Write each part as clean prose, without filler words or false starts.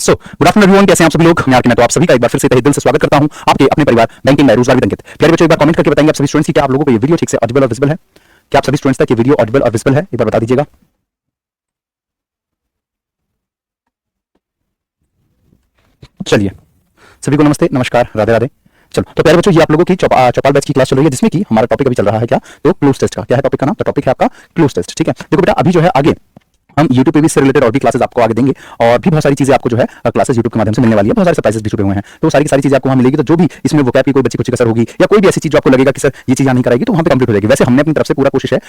So good afternoon everyone, कैसे हैं आप सभी लोग। मैं तो आप सभी का एक बार फिर से तहे दिल से स्वागत करता हूं आपके अपने परिवार बैंकिंग में रोजगार विद अंकित। प्यारे बच्चों, एक बार कमेंट करके बताएंगे आप सभी स्टूडेंट्स की क्या आप लोगों को ये वीडियो ठीक से ऑडिबल और विजिबल है? क्या आप सभी स्टूडेंट्स तक ये वीडियो ऑडिबल और विजिबल है? एक बार बता दीजिएगा। चलिए, सभी को नमस्ते, नमस्कार, राधे राधे। चलो, तो प्यारे बच्चों, ये आप लोगों की चौपाल बैच की क्लास चल रही है, जिसमें कि हमारा टॉपिक अभी चल रहा है क्या, तो क्लोज टेस्ट का। क्या है टॉपिक का नाम? तो टॉपिक है आपका क्लोज टेस्ट। ठीक है, देखो बेटा, अभी जो है आगे हम YouTube पे भी इससे रिलेटेड और भी क्लासेस आपको आगे देंगे, और भी बहुत सारी चीजें आपको जो है क्लासेस YouTube के माध्यम से मिलने वाली है। बहुत सारे सरप्राइजेस भी छुपे हुए हैं, तो सारी की सारी चीजें आपको वहां मिलेगी। तो जो भी इसमें वोकैब की कोई बच्ची कुछ कसर होगी या कोई भी ऐसी चीज जो आपको लगेगा कि सर ये चीज यहाँ नहीं कराएगी, तो वहां पे कंप्लीट हो जाएगी। वैसे हमने अपनी तरफ से पूरा कोशिश है।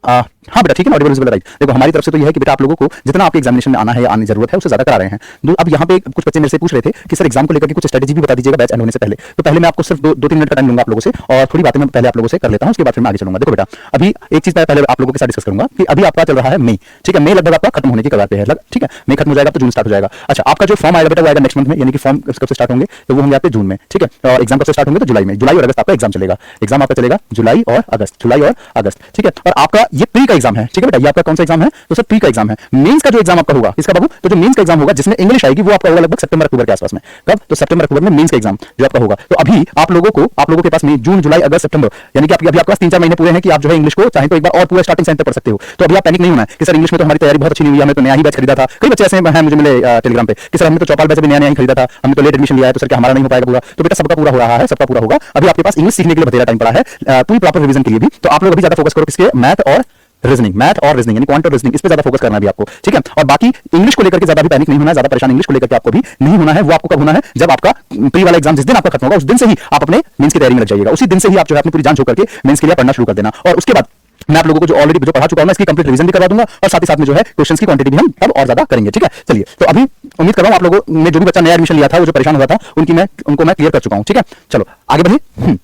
हाँ बेटा, ठीक है ना, ऑडिबल विजिबल राइट। देखो, हमारी तरफ से तो ये है कि बेटा आप लोगों को जितना आपके एग्जामिनेशन में आना है या आने की जरूरत है उससे ज्यादा करा रहे हैं। अब यहाँ पे कुछ बच्चे मेरे से पूछ रहे थे कि सर एग्जाम को लेकर के कुछ स्ट्रेटेजी भी बता दीजिएगा बैच एंड होने से पहले। तो पहले मैं आपको सिर्फ 2-3 मिनट का टाइम दूंगा आप लोगों से, और थोड़ी बातें मैं पहले आप लोगों से कर लेता हूँ, उसके बाद फिर मैं आगे चलूंगा। देखो बेटा, अभी एक चीज मैं पहले आप लोगों के साथ डिस्कस करूंगा कि अभी आपका चल रहा है मई। ठीक है, मई लगभग आपका खत्म होने की कगार पे है। ठीक है, मई खत्म हो जाएगा तो जून स्टार्ट हो जाएगा। अच्छा, आपका जो फॉर्म आएगा बेटा वो आएगा नेक्स्ट मंथ में, यानी कि फॉर्म कब से स्टार्ट होंगे, तो वो होंगे आपके जून में। ठीक है, और एग्जाम कब से स्टार्ट होंगे, तो जुलाई में। जुलाई और अगस्त आपका एग्जाम चलेगा। एग्जाम आपका चलेगा जुलाई और अगस्त। ठीक है, और आपका ये प्री का एग्जाम है। ठीक है बेटा, ये आपका कौन सा एग्जाम है? तो सर प्री का एग्जाम है। मेंस का जो एग्जाम आपका होगा, इसका बाबू, तो जो मेंस का एग्जाम होगा जिसमें इंग्लिश आएगी, वो आपका होगा लगभग सितंबर अक्टूबर के आसपास में। कब? तो सितंबर अक्टूबर में मेंस का एग्जाम जो आपका होगा। तो अभी आप लोगों के पास में जून, जुलाई, अगस्त, सितंबर, यानी कि अभी आपके पास 3-4 महीने पूरे हैं कि आप जो है इंग्लिश को चाहे तो एक बार और पूरा स्टार्टिंग सेंटर पढ़ सकते हो। तो अभी आप पैनिक नहीं होना है कि सर इंग्लिश में तो हमारी तैयारी बहुत अच्छी नहीं हुई है, हमने तो नया ही बैच खरीदा था। कई बच्चे ऐसे हैं मुझे मिले टेलीग्राम पे कि सर हमने तो चौपाल बैच भी नया ही खरीदा था, हमने तो लेट एडमिशन लिया है, तो सर क्या हमारा नहीं हो पाएगा पूरा? तो बेटा सबका पूरा हो रहा है, सबका पूरा होगा। अभी आपके पास इंग्लिश सीखने के लिए बतेरा टाइम पड़ा है, पूरी प्रॉपर रिवीजन के लिए भी। तो आप लोग अभी ज्यादा फोकस करो किसके? मैथ और रीजनिंग यानी क्वांट और रीजनिंग, इस पे ज्यादा फोकस करना है अभी आपको। ठीक है, और बाकी इंग्लिश को लेकर के ज्यादा भी पैनिक नहीं होना है, ज्यादा परेशान इंग्लिश को लेकर के आपको भी नहीं होना है। वो आपको कब होना है? जब आपका प्री वाला एग्जाम जिस दिन आपका खत्म होगा, उस दिन से ही आप अपने मेंस की तैयारी में लग जाइएगा। उसी दिन से ही आप जो है अपनी पूरी जान झोंक करके मेंस के लिए पढ़ना शुरू कर देना, और उसके बाद मैं आप लोगों को जो ऑलरेडी जो पढ़ा चुका हूं इसकी कंप्लीट रिवीजन भी करवा दूंगा, और साथ ही साथ में जो है क्वेश्चंस की क्वांटिटी भी हम तब और ज्यादा करेंगे। ठीक है, चलिए, तो अभी उम्मीद कर रहा हूं आप लोगों ने जो भी बच्चा नया एडमिशन लिया था, वो जो परेशान हुआ था, उनको मैं क्लियर कर चुका हूं। ठीक है, चलो आगे बढ़िए।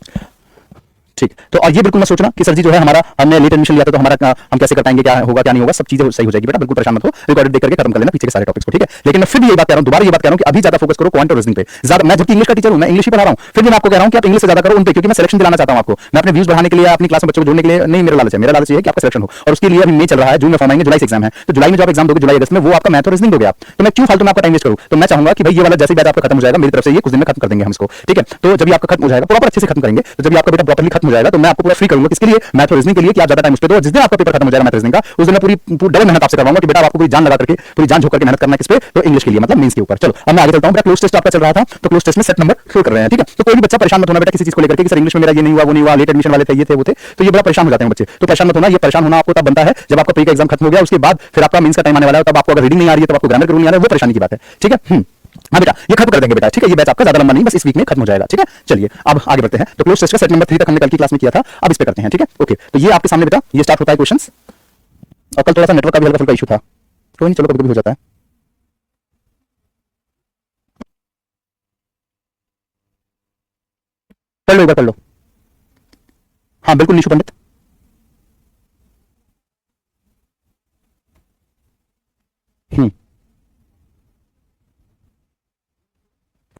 ठीक, तो और ये बिल्कुल मत सोचना कि सर जी जो है हमने लेट एडमिशन लिया था तो हमारा हम कैसे कर पाएंगे, क्या होगा क्या नहीं होगा, सब चीजें सही हो जाएगी बेटा, बिल्कुल परेशान मत हो। रिकॉर्डेड देख करके खत्म कर लेना पीछे के सारे टॉपिक्स को। ठीक है, लेकिन मैं फिर भी ये बात कह रहा हूं, दोबारा ये बात कह रहा हूं कि अभी ज्यादा फोकस करो क्वांट और रीजनिंग पे ज्यादा। मैं जबकि इंग्लिश का टीचर हूं, मैं इंग्लिश ही पढ़ा रहा हूं, फिर भी मैं आपको कह रहा हूं कि आप इंग्लिश से ज्यादा करो उन पे, क्योंकि मैं सिलेक्शन दिलाना चाहता हूं आपको। मैं अपने व्यूज बढ़ाने के लिए, अपनी क्लास में बच्चों को जोड़ने के लिए नहीं, मेरा लालच है कि आपका सिलेक्शन हो, और उसके लिए अभी मई चल रहा है, जून में फॉर्म आएंगे, जुलाई से एग्जाम है। तो जुलाई में जो आप एग्जाम दोगे, जुलाई अगस्त में, वो आपका मैथ और रीजनिंग दोगे आप। तो मैं क्यों फालतू में आपका टाइम वेस्ट करूं? तो मैं चाहूंगा कि भाई ये वाला जैसे बैच आपका खत्म हो जाएगा, मेरी तरफ से ये कुछ दिन में खत्म कर देंगे हम इसको। ठीक है, तो जब आपका खत्म हो जाएगा, प्रॉपर अच्छे से खत्म करेंगे, तो जब आपका बेटा प्रॉपर्ली खत्म हो जाएगा, तो मैं आपको पूरा फ्री करूंगा किसके लिए? मैथ और रीजनिंग के लिए, कि आप ज्यादा टाइम उस पे दो। जिस दिन आपका पेपर खत्म हो जाएगा मैथ रीजनिंग का, उस दिन मैं पूरी डबल मेहनत आपसे करवाऊंगा कि बेटा आपको पूरी जान लगा करके, पूरी जान झोंक करके मेहनत करना है किस पे? तो इंग्लिश के लिए, मतलब मेंस के ऊपर। चलो अब मैं आगे चलता हूं। बेटा क्लोज टेस्ट आपका चल रहा था, तो क्लोज टेस्ट में सेट नंबर शुरू कर रहे हैं। ठीक है, तो कोई भी बच्चा परेशान मत होना बेटा किसी चीज को लेकर के कि सर इंग्लिश में मेरा ये नहीं हुआ, वो नहीं हुआ, लेट एडमिशन वाले थे, ये थे, वो थे। तो ये बड़ा परेशान हो जाते हैं बच्चे, तो परेशान मत होना। ये परेशान होना आपको तब बनता है जब आपका प्री का एग्जाम खत्म हो गया, उसके बाद फिर आपका मेंस का टाइम आने वाला है, तब आपको अगर रीडिंग नहीं आ रही है, तब आपको ग्रामर का रूल नहीं आ रहा है, वो परेशानी की बात है। ठीक है, हाँ बेटा, ये खत्म कर देंगे बेटा। ठीक है, ये बैच आपका ज्यादा लंबा नहीं, बस इस वीक में खत्म हो जाएगा। ठीक है, चलिए अब आगे बढ़ते हैं। तो क्लोज टेस्ट का सेट नंबर 3 तक हमने कल की क्लास में किया था, अब इस पे करते हैं। ठीक है, ओके, तो ये आपके सामने बेटा ये स्टार्ट होता है क्वेश्चंस, और कल थोड़ा सा नेटवर्क का भी हल्का फुल्का इशू था, कोई नहीं, चलो कभी कभी हो जाता है। कर लो, एक बार कर लो। हाँ बिल्कुल निशु पंडित। हम्म,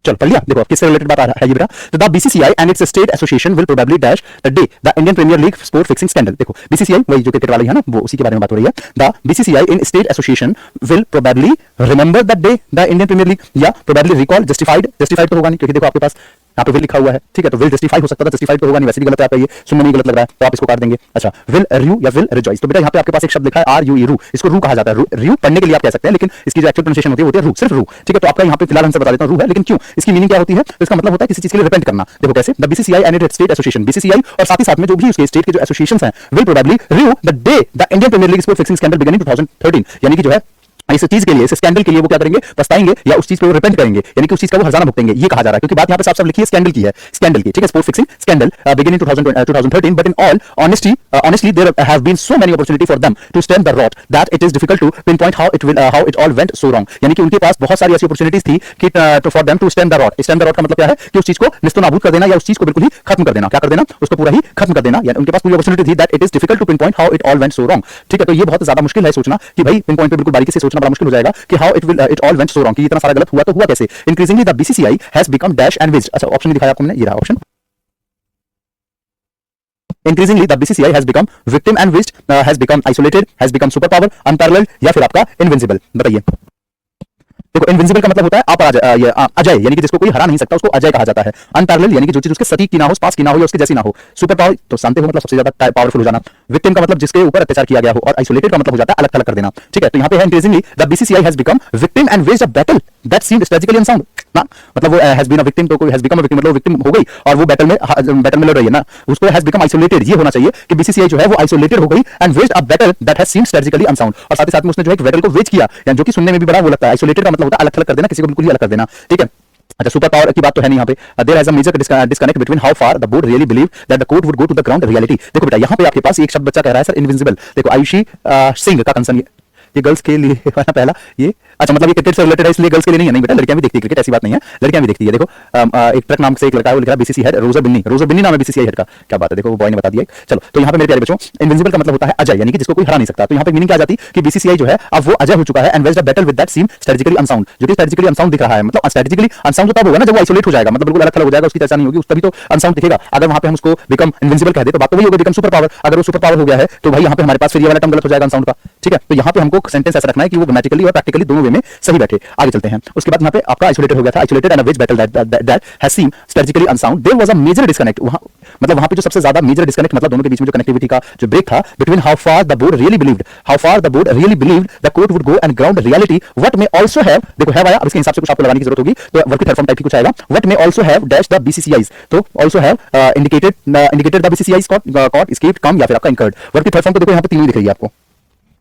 चल पढ़ लिया। देखो किससे रिलेटेड बात आ रहा है ये बेटा। तो the BCCI and its state association will probably dash the day the Indian Premier League sport fixing scandal. देखो बीसीसीआई वही जो क्रिकेट वाली है ना, वो उसी के बारे में बात हो रही है। The BCCI in state association will probably remember the day the Indian Premier League, या प्रोबेबली रिकॉल, जस्टिफाइड तो होगा नहीं क्योंकि देखो आपके पास यहाँ पे विल लिखा हुआ है। ठीक है, तो विल जस्टिफाई हो सकता था, जस्टिफाइड तो होगा नहीं, वैसे भी गलत है आपका, ये सुनने में गलत लग रहा है, तो आप इसको काट देंगे। अच्छा, विल रू या विल रिजॉइस, तो बेटा यहाँ पे आपके पास एक शब्द लिखा है आर यू ई, रू, इसको रू कहा जाता है। रू पढ़ने के लिए आप कह सकते हैं, लेकिन इसकी जो एक्चुअल प्रोनाउंसिएशन होती है वो होती है रू, सिर्फ रू। ठीक है, तो आपका यहाँ पे फिलहाल हमसे बता देता हूँ रू है, लेकिन क्यों, इसकी मीनिंग क्या होती है? तो इसका मतलब होता है किसी चीज के लिए रिपेंट करना। देखो कैसे, the BCCI and its state association, BCCI और साथ ही साथ में जो भी उसके स्टेट के जो एसोसिएशंस हैं, will probably rue the day the Indian Premier League sport fixing scandal beginning 2013, यानी कि जो है इस चीज के लिए, इस स्कैंडल के लिए वो क्या करेंगे? पछताएंगे, या उस चीज पे वो रिपेंट करेंगे, यानी कि उस चीज का वो हर्जाना भुगतेंगे, ये कहा जा रहा है। क्योंकि बात यहाँ पे साफ-साफ लिखी है स्कैंडल की है, स्कैंडल की। ठीक है, sport fixing scandal beginning 2013, but in all honestly there have been so many opportunity for them to stem the rot that it is difficult to pinpoint how it all went so wrong। यानी कि उनके पास बहुत सारी ऐसी opportunities थी कि for them to stem the rot। Stem the rot का मतलब क्या है कि उस चीज को निस्तनाबूद कर देना, या उस चीज को बिल्कुल ही खत्म कर देना। क्या कर देना? उसको पूरा ही खत्म कर देना। यानी उनके पास पूरी अपॉर्चुनिटी थी that it is difficult to pinpoint how it all went so wrong। ठीक है, तो ये बहुत ज्यादा मुश्किल है सोचना कि भाई पिन पॉइंट पे बिल्कुल बारीकी से सोचना बड़ा मुश्किल हो जाएगा कि how it all went so wrong, कि इतना सारा गलत हुआ तो हुआ कैसे। Increasingly the BCCI has become dash and waste। अच्छा, ऑप्शन दिखाया आपको मैंने, ये रहा option. Increasingly the BCCI has become victim and waste, has become isolated, has become superpower, unparalleled, या फिर आपका invincible। बताइए। देखो इनविंसिबल का मतलब होता है अपराजय, अजय, यानी कि जिसको कोई हरा नहीं सकता उसको अजय कहा जाता है। अनपैरेलल यानी कि जो चीज उसके सटीक की ना हो, पास की ना हो या उसके जैसी ना हो। सुपर पावर तो जानते हो मतलब सबसे ज्यादा पावरफुल हो जाना। विक्टिम का मतलब जिसके ऊपर अत्याचार किया गया हो, और आइसोलेटेड का मतलब हो जाता है अलग थलग कर देना। ठीक है, तो यहाँ पे है increasingly the BCCI has become victim and waged a battle that seemed strategically unsound ना, मतलब वो हैज बीन अ विक्टिम, तो कोई हैज बिकम अ विक्टिम मतलब विक्टिम हो गई और वो बैटल में लड़ रही है ना, उसको हैज बिकम आइसोलेटेड, ये होना चाहिए कि बीसीसीआई जो है वो आइसोलेटेड हो गई and waged a battle that has seemed strategically unsound, और साथ ही साथ में उसने जो है एक बैटल को वेज किया, यानी जो कि सुनने में भी बड़ा वो लगता है। आइसोलेटेड का मतलब होता है अलग थलग कर देना, किसी को बिल्कुल ही अलग कर देना। ठीक है, अच्छा सुपर पावर की बात तो है नहीं यहाँ पे। There has a major disconnect between how far the board really believe that the court would go to the ground reality. देखो बेटा यहाँ पे आपके पास एक शब्द बच्चा कह रहा है सर इनविंसिबल। देखो आयुषी सिंह का कंसर्न ये गर्ल्स के लिए वाला पहला ये, अच्छा मतलब ये क्रिकेट से रिलेटेड है इसलिए गर्ल्स के लिए नहीं है। नहीं बेटा लड़कियां भी देखती है क्रिकेट, ऐसी बात नहीं है, लड़कियां भी देखती है। देखो एक ट्रक नाम से एक लड़का है, वो लिख रहा है बीसीसी हेड रोजर बिन्नी, रोजर बिन्नी नाम है बीसीसी हेड का, क्या बात है, देखो वो बॉय ने बता दिया। चलो तो यहाँ पे मेरे प्यारे बच्चों इनविंसिबल का मतलब होता है अजय, यानी कि जिसको कोई हरा नहीं सकता। तो यहाँ पे मीनिंग क्या आ जाती कि बीसीसीआई जो है अब वो अजय हो चुका है and waged a battle with that seem strategically unsound, जो कि स्ट्रेटेजिकली अनसाउंड दिख रहा है। मतलब स्ट्रेटेजिकली अनसाउंड तब होगा ना जब वो आइसोलेट हो जाएगा, मतलब बिल्कुल अलग थलग हो जाएगा, उसकी चर्चा नहीं होगी, उस तभी तो अनसाउंड दिखेगा। अगर वहां पे हम उसको बिकम इनविंसिबल कह दे तो बात तो वही होगी, बिकम सुपर पावर। अगर वो सुपर पावर हो गया है तो भाई यहाँ पे हमारे पास फिर ये वाला टर्म गलत हो जाएगा अनसाउंड का। ठीक है, तो यहाँ पे हमको सेंटेंस ऐसा रखना है कि वो ग्रामेटिकली और प्रैक्टिकली दोनों वे में सही बैठे। आगे चलते हैं, उसके बाद यहाँ पे आपका आइसोलेटेड हो गया था, isolated and a wedge battle that has seem strategically unsound, there was a major disconnect. वहां मतलब वहां पे जो सबसे ज्यादा मेजर डिस्कनेक्ट मतलब दोनों के बीच में जो कनेक्टिविटी का जो ब्रेक था, between how far the board really believed the court would go and ground reality what may also have, देखो है आया, अब इसके हिसाब से कुछ आपको लगाने की जरूरत होगी, तो वर्ब की थर्ड फॉर्म टाइप की कुछ आएगा, what may also have dash the BCCI's, तो also have indicated the BCCI's caught escaped come या फिर आपका इनकर्ड। वर्ब की थर्ड फॉर्म तो देखो यहाँ पे तीनों दिख रही है आपको,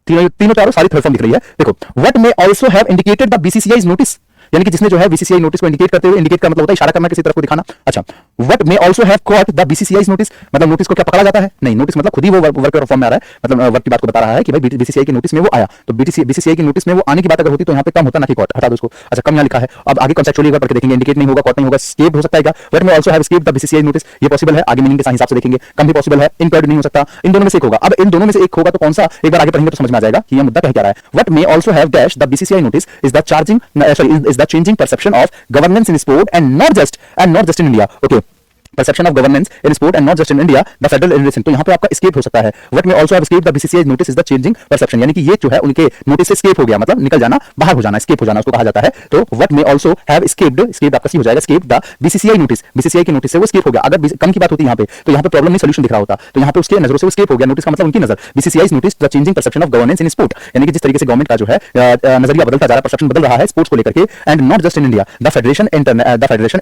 तीनों चारों सारी थर्ड फॉर्म दिख रही है। देखो what may also have indicated the BCCI's notice, यानी कि जिसने जो है बीसीसीआई नोटिस को इंडिकेट करते हुए, इंडिकेट का मतलब होता है इशारा करना, किसी तरफ को दिखाना। अच्छा what may also have caught the BCCI's notice, मतलब नोटिस को क्या पकड़ा जाता है, नहीं नोटिस मतलब खुद ही वो वर्क फॉर्म में आ रहा है, मतलब वर्क की बात को बता रहा है कि भाई बीसीसीआई की नोटिस में वो आया, तो बीसीसीआई की नोटिस में वो आने की बात अगर होती तो यहाँ पे कम होता ना कि कॉट, हटा दो उसको। अच्छा कम यहाँ लिखा है, अब आगे कॉन्सेप्चुअली पढ़ के देखेंगे, इंडिकेट नहीं होगा, कॉट नहीं होगा, स्केप हो सकता है क्या, what may also have escaped the BCCI notice, ये पॉसिबल है, आगे मीनिंग के हिसाब से देखेंगे, कम भी पॉसिबल है, इनकर्ड नहीं हो सकता, इन दोनों में से एक होगा। अब इन दोनों में से एक होगा तो कौन सा, एक बार आगे पढ़ेंगे तो समझ में आ जाएगा कि ये मुद्दा कह क्या रहा है। What may also have dash the BCCI notice is the changing perception of governance in sport and not just in India. Okay. Perception of governance in sport and not just in India, the federal intervention, तो यहाँ पे आपका escape हो सकता है। What may also have escaped the BCCI notice is the changing perception, यानी कि ये जो है उनके नोटिस से escape हो गया, मतलब निकल जाना, बाहर हो जाना, escape हो जाना उसको कहा जाता है। तो what may also have escaped आपका सी हो जाएगा, escaped the BCCI notice, BCCI की नोटिस से वो escape हो गया। अगर कम की बात होती यहाँ पे तो यहाँ पे प्रॉब्लम नहीं सोल्यूशन दिख रहा होता, तो यहाँ पे उसके नजरों से escape हो गया, नोटिस का मतलब उनकी नजर, BCCI notice the changing perception of governance in sport, यानी कि जिस तरीके से गवर्नमेंट का जो है नजरिया बदलता जा रहा है, परसेप्शन बदल रहा है स्पोर्ट्स को लेकर के, and not just in India, the Federation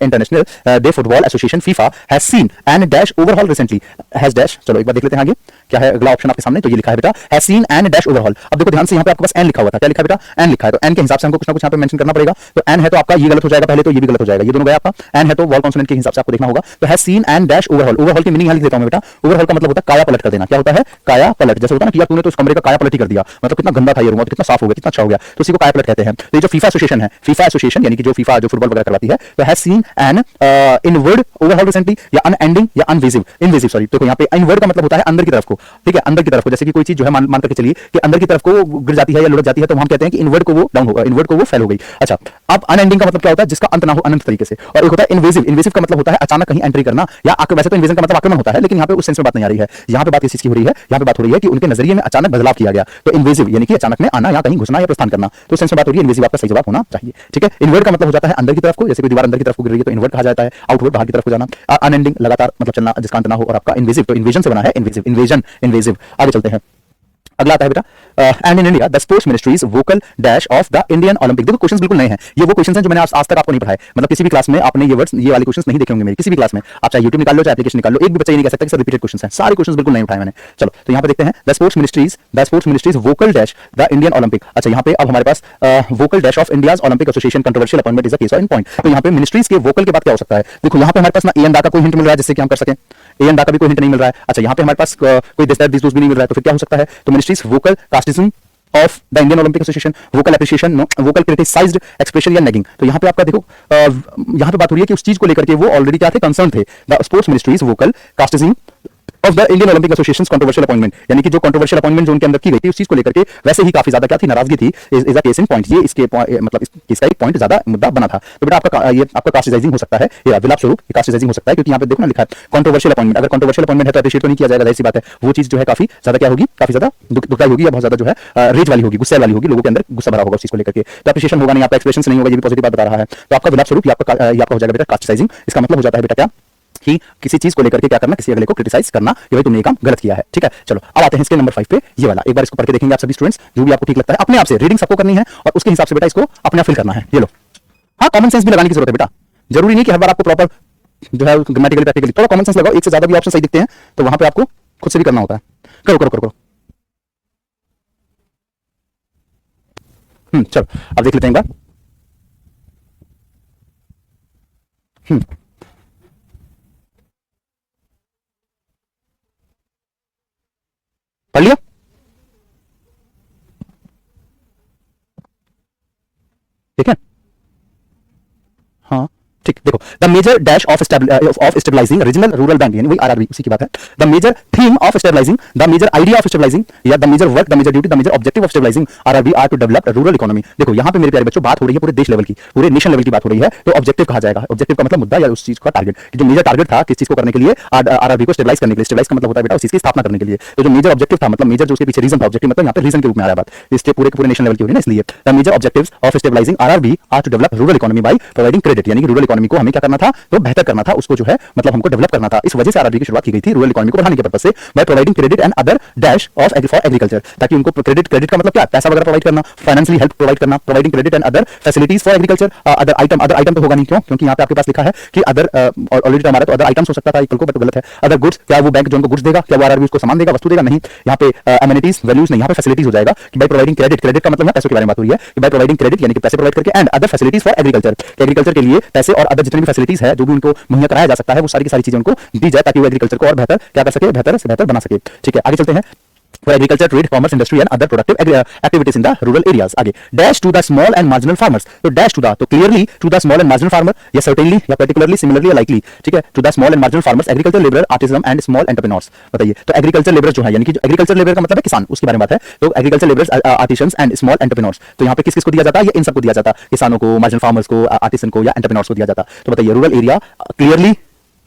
International de Football Association FIFA has seen and dash overhaul recently has dash, चलो एक बार देख लेते हैं आगे क्या है अगला ऑप्शन आपके सामने, तो ये लिखा है बेटा has seen and dash overhaul। अब देखो ध्यान से यहाँ पे आपके पास n लिखा हुआ था, क्या लिखा है बेटा, n लिखा है, तो n के हिसाब से हमको कुछ ना कुछ यहाँ पे मेंशन करना पड़ेगा। तो n है तो आपका ये गलत हो जाएगा पहले, तो ये भी गलत हो जाएगा, ये दोनों गया आपका, n है तो वॉल कॉन्सोनेंट के हिसाब से आपको देखना होगा। तो has seen and dash overhaul, overhaul की मीनिंग यहाँ लिख देता हूं मैं बेटा, ओवरहॉल का मतलब होता है काया पलट कर देना। क्या होता है, काया पलट, जैसे होता है ना कि यार तूने तो इस कमरे का काया पलट ही कर दिया, मतलब कितना गंदा था ये रूम, कितना साफ हो गया, कितना अच्छा हो गया, तो इसी को काया पलट कहते हैं। तो ये जो फीफा एसोसिएशन है, फीफा एसोसिएशन यानी कि जो फीफा जो फुटबॉल वगैरह करवाती है, तो has seen an inward overhaul recently, या अनएंडिंग या इनवेसिव सॉरी, तो यहाँ पे इनवर्ड का मतलब होता है अंदर की तरफ को, ठीक है, अंदर की तरफ को, जैसे कि कोई चीज जो है मान करके चलिए कि अंदर की तरफ को गिर जाती है या लुढ़क जाती है, तो हम कहते हैं कि इनवर्ड को वो डाउन होगा, इनवर्ड को वो फेल हो गई। अच्छा अब अनएंडिंग का मतलब क्या होता है, जिसका अंत ना हो अनंत तरीके से, और एक होता है इनवेसिव, इनवेसिव का मतलब होता है अचानक कहीं एंट्री करना, या वैसे तो इन्वेजन का मतलब आक्रमण होता है, लेकिन यहाँ पे उस सेंस में बात नहीं आ रही है, यहाँ पे बात किस चीज की हो रही है, यहाँ पे बात हो रही है कि उनके नजरिए में अचानक बदलाव किया गया, तो इनवेसिव यानी कि अचानक में आना या कहीं घुसना या प्रस्थान करना, तो सेंस में बात हो रही है, इनवेसिव आपका सही जवाब होना चाहिए। ठीक है, इनवर्ड का मतलब हो जाता है अंदर की तरफ को, जैसे कोई दीवार अंदर की तरफ को गिर रही है तो इनवर्ड कहा जाता है, आउटवर्ड बाहर की तरफ को जाना, अनएंडिंग लगातार मतलब चलना जिसका अंत ना हो, और आपका इनवेसिव तो इन्वेजन से बना है, इन्वेजिव। आगे चलते हैं, अगला आता है बेटा and in India the sports ministry's vocal dash of the Indian Olympic. देखो क्वेश्चंस बिल्कुल नए हैं, ये वो क्वेश्चंस हैं जो मैंने आज तक आपको नहीं पढ़ाए, मतलब किसी भी क्लास में आपने ये वर्ड्स ये वाले क्वेश्चंस नहीं देखे होंगे मेरे किसी भी क्लास में, आप चाहे यूट्यूब निकाल लो चाहे एप्लीकेशन निकाल लो, एक भी बच्चा ये नहीं कह सकता कि सर रिपीटेड क्वेश्चंस हैं, सारे क्वेश्चंस बिल्कुल नए उठाए मैंने। चलो तो यहाँ पे देखते हैं the sports ministry's vocal dash the Indian Olympic. अच्छा यहाँ पे अब हमारे पास vocal dash of India's Olympic Association controversial appointment is a case in point. तो यहाँ पे मिनिस्ट्रीज के वोकल के बाद क्या हो सकता है, देखो यहाँ पे हमारे पास ना ए एंड दा का कोई हिंट मिल रहा है जिससे कि हम कर सकें, ए एंड दा का भी कोई हिंट नहीं मिल रहा है। अच्छा यहाँ पे हमारे पास कोई दिस दैट दिस भी नहीं मिल रहा है, तो फिर क्या हो सकता है, तो ministries vocal casteism of the Indian Olympic association, vocal appreciation, vocal criticised expression या नेगिंग। तो यहाँ पे आपका देखो यहाँ पे बात हो रही है कि उस चीज को लेकर के वो ऑलरेडी क्या थे, कंसर्न थे। The sports ministry's vocal casteism of the Indian Olympic Association controversial appointment, यानी कि जो कंट्रोवर्शियल अपॉइंटमेंट जो उनके अंदर की गई थी उस चीज को लेकर के वैसे ही काफी ज्यादा क्या थी, नाराजगी थी। Is a case in point, ये इसके मतलब इसका एक पॉइंट ज्यादा मुद्दा बना था। तो बेटा आपका ये आपका कास्टिसाइजिंग हो सकता है, ये विलाप स्वरूप कास्टिसाइजिंग हो सकता है, क्योंकि यहाँ पे देखो ना लिखा है कंट्रोवर्शियल अपॉइंटमेंट। अगर कंट्रोवर्शियल अपॉइंटमेंट है तो अप्रिशिएट तो नहीं किया जाएगा, जाहिर सी बात है। वो चीज जो है काफी ज्यादा क्या होगी, काफी ज्यादा दुखदाई होगी, या बहुत ज्यादा जो है रेज वाली होगी, गुस्से वाली होगी, लोगों के अंदर गुस्सा भरा होगा उस चीज को लेकर के। तो अप्रिशिएशन होगा नहीं, आपका एक्सप्रेशन नहीं होगा, ये भी पॉजिटिव बात बता रहा है। तो आपका विलाप स्वरूप ये आपका हो जाएगा बेटा कास्टिसाइजिंग। इसका मतलब हो जाता है बेटा क्या, कि किसी चीज को लेकर के क्या करना, किसी अगले को क्रिटिसाइज करना कि भाई तुमने ये काम गलत किया है। ठीक है, चलो अब आते हैं इसके नंबर 5 पे, ये वाला। एक बार इसको पढ़ के देखेंगे आप सभी स्टूडेंट्स, जो भी आपको ठीक लगता है अपने आप से रीडिंग सबको करनी है और उसके हिसाब से बेटा इसको अपने आप फिल करना है। ये लो, हाँ कॉमन सेंस भी लगाने की जरूरत है बेटा, जरूरी नहीं कि हर बार आपको प्रॉपर जो है ग्रामेटिकली प्रैक्टिकली, थोड़ा कॉमन सेंस लगाओ। एक से ज्यादा भी ऑप्शन सही दिखते हैं तो वहां पे आपको खुद से भी करना होता है। करो करो करो करो। चलो अब देख लेते हैं एक बार। पढ़ लिया? ठीक है, हाँ ठीक। देखो, the major dash of stabilising regional rural bank, यानी वही आरआरबी उसी की बात है। The major theme of stabilising, the major idea of stabilising, या the major work, the major duty, the major objective of stabilising RRB are to develop rural economy. देखो यहाँ पे मेरे प्यारे बच्चों बात हो रही है पूरे देश लेवल की, पूरे नेशन लेवल की बात हो रही है। तो ऑब्जेक्टिव कहा जाएगा, ऑब्जेक्टिव का मतलब मुद्दा या उस चीज का टारगेट, कि जो मेजर टारगेट था किस चीज को करने के लिए, आरआरबी को स्टेबलाइज करने के लिए। स्टेबलाइज का मतलब होता है बेटा उस चीज की स्थापना करने के लिए। तो जो मेजर ऑब्जेक्टिव था, मतलब मेजर जो उसके पीछे रीजन था, ऑब्जेक्टिव मतलब यहाँ पे रीजन के रूप में आ रहा है बात, इसके पूरे नेशन लेवल की हो रही है ना, इसलिए the major objectives of stabilising RRB are to develop rural economy by providing credit, यानी कि रूरल इकोनॉमी को हमें क्या करना था, तो बेहतर करना था, उसको जो है मतलब हमको डेवलप करना था। इस वजह से आरआरबी की शुरुआत की गई थी रूरल इकोनॉमी को बढ़ाने के पर्पस से, bye providing credit and other dash of for agriculture, ताकि उनको क्रेडिट का मतलब क्या, पैसा वगैरह प्रोवाइड करना, फाइनेंशियली हेल्प प्रोवाइड करना, providing credit and other facilities for agriculture. Other item तो होगा नहीं, क्यों, क्योंकि यहाँ पे आपके पास लिखा है कि अदर ऑलरेडी हमारा तो अदर आइटम्स हो सकता था इक्वल को, बट गलत है। अदर गुड्स, क्या वो बैंक जो उनको गुड्स देगा, क्या वो आरआरबी उसको सामान देगा, वस्तु देगा, नहीं। यहाँ पे एमिनिटीज वैल्यूज नहीं, यहाँ पे फैसिलिटीज हो जाएगा कि बाय प्रोवाइडिंग क्रेडिट का मतलब पैसों के बारे में बात हो रही है, कि बाय प्रोवाइडिंग क्रेडिट यानी कि पैसे प्रोवाइड करके, and other facilities for agriculture के लिए पैसे और अदर जितनी भी फैसिलिटीज है जो भी उनको मुहैया कराया जा सकता है, वो सारी की सारी चीजें उनको दी जाए, ताकि वो एग्रीकल्चर को और बेहतर क्या कर सके, बेहतर से बेहतर बना सके। ठीक है, आगे चलते हैं। For agriculture, trade, commerce, industry and other productive activities in the rural areas. आगे dash to the small and marginal farmers, तो dash to the, तो clearly to the small and marginal farmer, या certainly या particularly, similarly या likely, ठीक है, to the small and marginal farmers, agriculture laborer, artisan and small entrepreneurs। बताइए, तो agriculture laborer जो है, यानी कि agriculture laborer का मतलब है किसान, उसके बारे में बात है। तो agriculture laborers, artisans and small entrepreneurs, तो यहाँ पे किस किस को दिया जाता है, ये इन सबको दिया जाता है, किसानों को, marginal farmers को, artisan को या entrepreneurs को दिया जाता। तो बताइए rural area clearly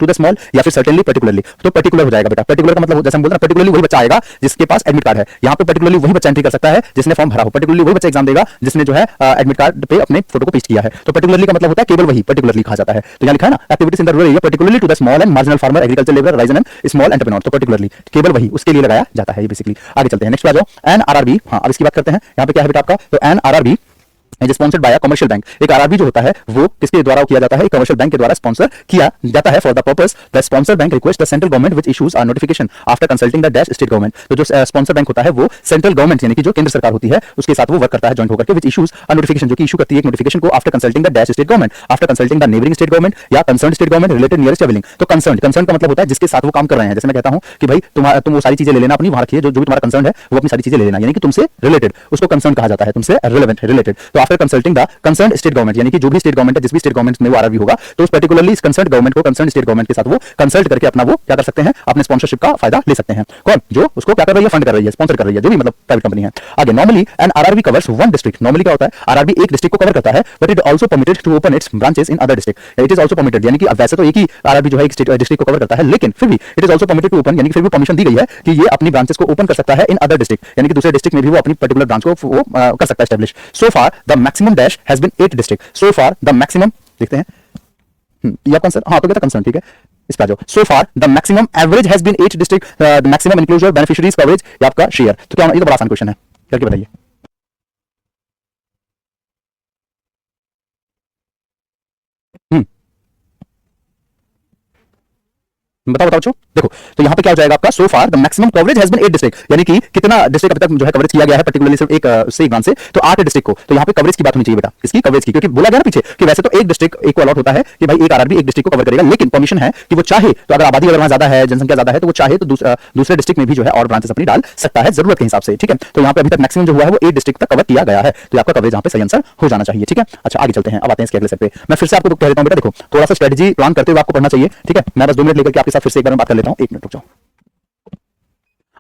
to the small, या फिर सर्टेनली पर्टिकुलरली, तो पर्टिकुलर हो जाएगा बेटा। पर्टिकुलर का मतलब जैसे हम बोल रहे हैं पर्टिकुलरली वही बच्चा आएगा जिसके पास एडमिट कार्ड है, यहाँ पे पर्टिकुलरली वही बच्चा एंट्री कर सकता है जिसने फॉर्म भरा हो, पर्टिकुलरली वही बच्चा एग्जाम देगा जिसने जो है एडमिट कार्ड पे अपने फोटो को पेस्ट किया है। तो पर्टिकुलरली का मतलब होता है केवल वही, पर्टिकुलरली कहा जाता है। तो यहाँ लिखा है ना, activities in the rural area particularly to the small and marginal farmer, agriculture labour, risen and small entrepreneur, तो पर्टिकुलरली केवल वही उसके लिए लगाया जाता है ये बेसिकली। आगे चलते हैं, नेक्स्ट पे आ जाओ। एनआरआरबी, हाँ अब इसकी बात करते हैं। यहाँ पे क्या है बेटा आपका, तो एनआरआरबी स्पॉन्सर्ड बाय कमर्शियल बैंक। एक आरआरबी जो होता है वो किसके द्वारा किया जाता है, एक कमर्शियल बैंक के द्वारा स्पॉन्सर किया जाता है। For the purpose the sponsor bank request the central government which issues a notification after consulting the dash state government. तो जो स्पॉन्सर बैंक होता है वो सेंट्रल गवर्नमेंट यानी कि जो केंद्र सरकार होती है उसके साथ वो वर्क करता है जॉइंट होकर के, व्हिच इश्यूज अ नोटिफिकेशन, जो कि इशू करती है एक नोटिफिकेशन को after consulting the dash state government, after consulting the neighbouring state government या concern state government related nearest travelling. तो कंसर्न का मतलब होता है जिसके साथ वो काम कर रहे हैं। जैसे मैं कहता हूं कि भाई तुम वो सारी चीजें ले लेना अपनी, वहां रखिए जो भी तुम्हारा कंसर्न है वो अपनी सारी चीजें ले लेना, यानी कि तुमसे रिलेटेड, उसको कंसर्न कहा जाता है, तुमसे रिलेवेंट, रिलेटेड। तो after consulting the concern state government, यानी कि जो भी स्टेट गवर्नमेंट है, जिस भी स्टेट गवर्नमेंट में वो आरआरबी होगा, तो उस पर्टिकुलरली इस कंसर्न गवर्नमेंट को, कंसर्न स्टेट गवर्नमेंट के साथ वो कंसल्ट करके अपना वो क्या कर सकते हैं, अपने स्पॉन्सरशिप का फायदा ले सकते हैं। कौन, जो उसको क्या कर रही है, फंड कर रही है, स्पॉन्सर कर रही है, जो भी मतलब प्राइवेट कंपनी है। आगे normally an RRB covers one district, normally क्या होता है आरआरबी एक डिस्ट्रिक्ट को कवर करता है, but it also permitted to open its branches in other district. It is also permitted, यानी कि वैसे तो एक ही आरआरबी जो है एक डिस्ट्रिक्ट को कवर करता है, लेकिन फिर भी it is also permitted to open, यानी कि फिर भी परमिशन दी गई है कि ये अपनी ब्रांचेस को ओपन कर सकता है इन अदर डिस्ट्रिक्ट, यानी कि दूसरे डिस्ट्रिक्ट में भी वो अपनी पर्टिकुलर ब्रांच को वो कर सकता है establish. So far the maximum dash has been 8 district, so far the maximum देखते हैं या कंसर्न, हाँ तो क्या था कंसर्न, ठीक है इस पे आ जाओ। So far the maximum average has been 8 district, the maximum inclusion beneficiaries coverage, ये आपका शेयर। तो क्या, ये तो बड़ा आसान क्वेश्चन है, करके बताइए। बताओ बताओ, देखो तो यहाँ पे क्या हो जाएगा आपका, so far the maximum coverage has been 8 district, यानी कि कितना डिस्ट्रिक्ट अभी तक जो है कवरेज किया गया है पर्टिकुलरली सिर्फ एक से एक ब्रांच से, तो 8 डिस्ट्रिक्ट को। तो यहाँ पे कवरेज की बात होनी चाहिए बेटा, इसकी कवरेज की, क्योंकि बोला गया ना पीछे कि वैसे तो एक डिस्ट्रिक्ट एक को अलॉट होता है कि भाई एक आरआरबी एक डिस्ट्रिक्ट को कवर करेगा, लेकिन परमिशन है कि वो चाहे तो अगर आबादी अगर वहां ज्यादा है, जनसंख्या ज्यादा है, तो वो चाहे तो दूसरे डिस्ट्रिक्ट में भी जो है और ब्रांचेस अपनी डाल सकता है जरूरत के हिसाब से, ठीक है। तो यहाँ पे अभी तक मैक्सिमम जो हुआ है वो 8 डिस्ट्रिक्ट तक कवर किया गया है, तो आपका कवरेज यहाँ पे सही आंसर हो जाना चाहिए, ठीक है। अच्छा आगे चलते हैं, अब आते हैं इसके अगले स्टेप पे। मैं फिर से आपको कह देता हूं बेटा, देखो थोड़ा सा स्ट्रेटजी प्लान करते हुए आपको पढ़ना चाहिए, ठीक है। मैं बस 2 मिनट लेकर के आपके साथ फिर से एक बार बात कर लेता हूं, 1 मिनट रुक जाओ।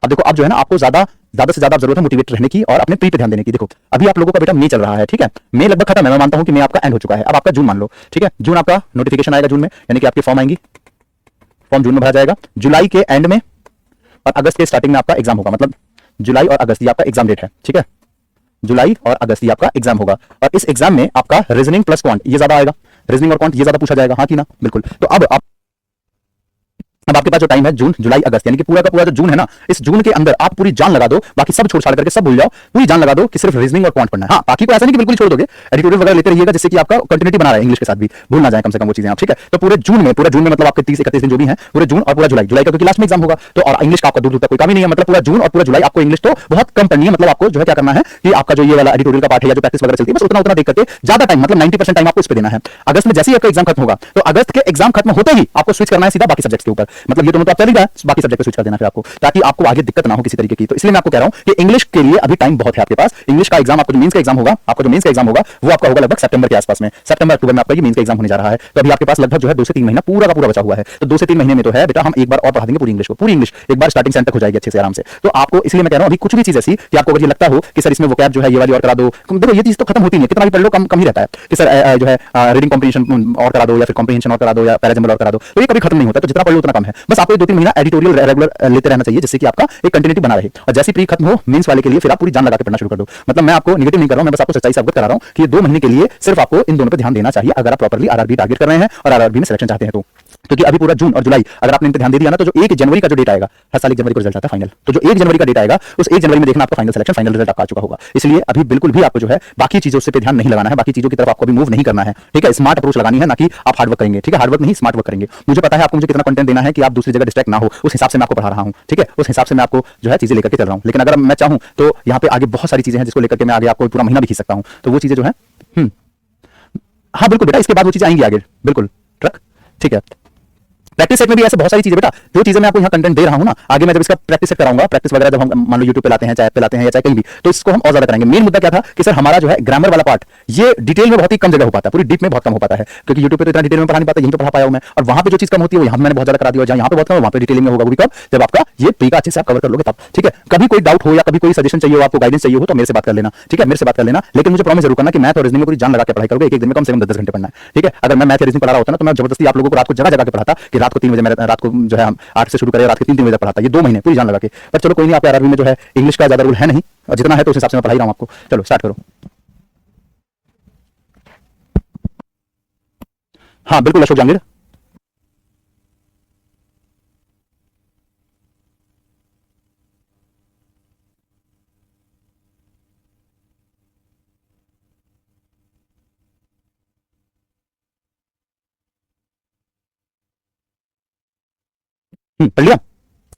अब देखो, अब जो है ना, आपको ज्यादा ज्यादा से ज्यादा जरूरत है मोटिवेट रहने की और अपने प्री पे ध्यान देने की। देखो अभी आप लोगों का बेटा मई चल रहा है, ठीक है, मई लगभग खत्म है, मैं मानता हूं कि मई आपका एंड हो चुका है। अब आपका जून मान लो, ठीक है, जून आपका नोटिफिकेशन आएगा जून में, यानी कि आपकी फॉर्म आएंगी, फॉर्म जून में भरा जाएगा, जुलाई के एंड में और अगस्त के स्टार्टिंग में आपका एग्जाम होगा। मतलब जुलाई और अगस्त ये आपका एग्जाम डेट है, ठीक है, जुलाई और अगस्त ये आपका एग्जाम होगा। और इस एग्जाम में आपका रीजनिंग प्लस क्वांट ये ज्यादा आएगा, रीजनिंग और क्वांट ये ज्यादा पूछा जाएगा, हाँ कि ना? बिल्कुल। तो अब आपके पास जो टाइम है जून जुलाई अगस्त, यानी कि पूरा का पूरा जो जून है ना, इस जून के अंदर आप पूरी जान लगा दो, बाकी सब छोड़ छाड़ करके सब भूल जाओ, पूरी जान लगा दो कि सिर्फ रीजनिंग और क्वांट पढ़ना है। हाँ, बाकी को ऐसा नहीं कि बिल्कुल छोड़ दोगे, एडिटोरियल वगैरह लेते रहिएगा, जिससे कि आपका कंटिन्यूटी बना रहे इंग्लिश के साथ भी, भूल ना जाए कम से कम वो चीजें आप, ठीक है। तो पूरे जून में मतलब आपके 30-31 दिन जो भी है, पूरे जून और पूरा जुलाई, जुलाई का क्योंकि लास्ट में एग्जाम होगा, तो और इंग्लिश का आपका दूर दूर तक कोई काम ही नहीं है, मतलब पूरा जून और पूरा जुलाई आपको इंग्लिश तो बहुत कम पढ़नी है। मतलब आपको जो है क्या करना है कि आपका जो ये वाला एडिटोरियल का पार्ट है या जो प्रैक्टिस वगैरह चलती है, बस उतना उतना देख करके ज्यादा टाइम, मतलब 90% टाइम आपको इस पे देना है। अगस्त में जैसे ही आपका एग्जाम खत्म होगा, तो अगस्त के एग्जाम खत्म होते ही आपको स्विच करना है सीधा बाकी सब्जेक्ट्स के ऊपर। मतलब ये दोनों तो आप चल ही रहा है, बाकी सब्जेक्ट पे स्विच कर देना फिर आपको, ताकि आपको आगे दिक्कत ना हो किसी तरीके की। तो इसलिए मैं आपको कह रहा हूं कि इंग्लिश के लिए अभी टाइम बहुत है आपके पास। इंग्लिश का एग्जाम, आपका जो मेंस का एग्जाम होगा, आपका जो मेंस का एग्जाम होगा वो आपका होगा लगभग सितंबर के आसपास में, सितंबर अक्टूबर में आपका ये मेंस का एग्जाम होने जा रहा है। तो अभी आपके पास लगभग जो है 2 से 3 महीना पूरा का पूरा बचा हुआ है। तो 2 से 3 महीने में तो है बेटा, हम एक बार और पढ़ा देंगे पूरी इंग्लिश को, पूरी इंग्लिश एक बार स्टार्टिंग से एंड तक हो जाएगी अच्छे से आराम से। तो आपको इसलिए मैं कह रहा हूं, अभी कुछ भी चीज ऐसी कि आपको अगर ये लगता हो कि सर इसमें वोकैब जो है ये वाली और करा दो, देखो ये चीज तो खत्म होती नहीं है, कितना भी पढ़ लो कम ही रहता है कि सर जो है रीडिंग कॉम्प्रिहेंशन और करा दो या फिर कॉम्प्रिहेंशन और करा दो या पैराजंबल और करा दो, तो ये कभी खत्म नहीं होता। तो जितना पढ़ लो उतना कम है। बस आपको 2-3 महीना एडिटोरियल रेगुलर लेते रहना चाहिए, जिससे कि आपका एक कंटिन्यूटी बना रहे। और जैसे प्री खत्म हो मेंस वाले के लिए, फिर आप पूरी जान लगा के पढ़ना शुरू कर दो। मतलब मैं आपको नेगेटिव नहीं कर रहा हूं, मैं बस आपको सच्चाई से अवगत करा रहा हूं कि ये 2 महीने के लिए सिर्फ आपको इन दोनों पे ध्यान देना चाहिए, अगर आप प्रॉपर्ली आरआरबी टारगेट कर रहे हैं और आरआरबी में सिलेक्शन चाहते हैं तो। क्योंकि अभी पूरा जून और जुलाई अगर आपने इन पे ध्यान दे दिया ना, तो जो 1 जनवरी का जो डेट आएगा, हर साल 1 जनवरी को रिजल्ट आता है फाइनल, तो जो 1 जनवरी का डेट आएगा उस 1 जनवरी में देखना आपका फाइनल सिलेक्शन, फाइनल रिजल्ट आपका आ चुका होगा। इसलिए अभी बिल्कुल भी आपको जो है बाकी चीजों से पे ध्यान नहीं लगाना है, बाकी चीजों की तरफ आपको अभी मूव नहीं करना है, ठीक है। स्मार्ट अप्रोच लगानी है, ना कि आप हार्ड वर्क करेंगे, ठीक है, हार्ड वर्क नहीं स्मार्ट वर्क करेंगे। मुझे पता है आपको मुझे कितना कंटेंट देना है कि आप दूसरी जगह डिस्ट्रैक्ट ना हो, उस हिसाब से मैं आपको पढ़ा रहा हूं, ठीक है, उस हिसाब से मैं आपको जो है चीजें लेकर के चल रहा हूं। लेकिन अगर मैं चाहूं तो यहाँ पे आगे बहुत सारी चीजें हैं जिसको लेकर के मैं आगे आपको पूरा महीना भी खींच सकता हूं, तो वो चीजें जो है हाँ बिल्कुल बेटा, इसके बाद वो चीजें आएंगी आगे, बिल्कुल ट्रक, ठीक है। प्रैक्टिस सेट में भी ऐसे बहुत सारी चीजें बेटा, जो चीजें मैं आपको यहाँ कंटेंट दे रहा हूँ ना, आगे मैं जब इसका प्रैक्टिस सेट कराऊंगा, प्रैक्टिस वगैरह जब हम मान लो यूट्यूब पे लाते हैं, चाहे ऐप पे लाते हैं या चाहे कहीं भी, तो इसको हम और ज्यादा करेंगे। मेन मुद्दा क्या था कि सर हमारा जो है ग्रामर वाला पार्ट ये डिटेल में बहुत ही कम जगह हो पाता है, पूरी डीप में बहुत कम हो पाता है, क्योंकि यूट्यूब पे तो इतना डिटेल में पढ़ा नहीं पाता, यहीं पे पढ़ा पाया हूं मैं। और वहां पे जो चीज कम होती है वो यहाँ मैंने बहुत ज्यादा करा दिया, जहां यहाँ पे बहुत कम वहां पे डिटेलिंग में होगा, वो भी कब, जब आपका ये प्री का अच्छे से आप कवर कर लोगे तब, ठीक है। कभी कोई डाउट हो या कभी कोई सजेशन चाहिए हो, आपको गाइडेंस चाहिए हो, तो मेरे से बात कर लेना, ठीक है, मेरे से बात कर लेना। लेकिन मुझे प्रॉमिस जरूर करना कि मैथ और रीजनिंग में पूरी जान लगा के पढ़ाई करोगे, एक दिन में कम से कम 10 घंटे पढ़ना है, ठीक है। अगर मैं मैथ रीजनिंग पढ़ा रहा होता ना, तो मैं जबरदस्ती आप लोगों को रात को जगह जगह के पढ़ाता कि रात को 3 बजे, मैं रात को जो है 8 से शुरू करें, रात के 3-3 बजे तक पढ़ाता, ये 2 महीने पूरी जान लगा के। पर चलो कोई नहीं, आपके आरआरबी में जो है इंग्लिश का ज्यादा रूल है नहीं, और जितना है तो उस हिसाब से मैं पढ़ा ही रहा हूं आपको। चलो स्टार्ट करो। हाँ बिल्कुल अशोक जहांगीर। पढ़ लिया।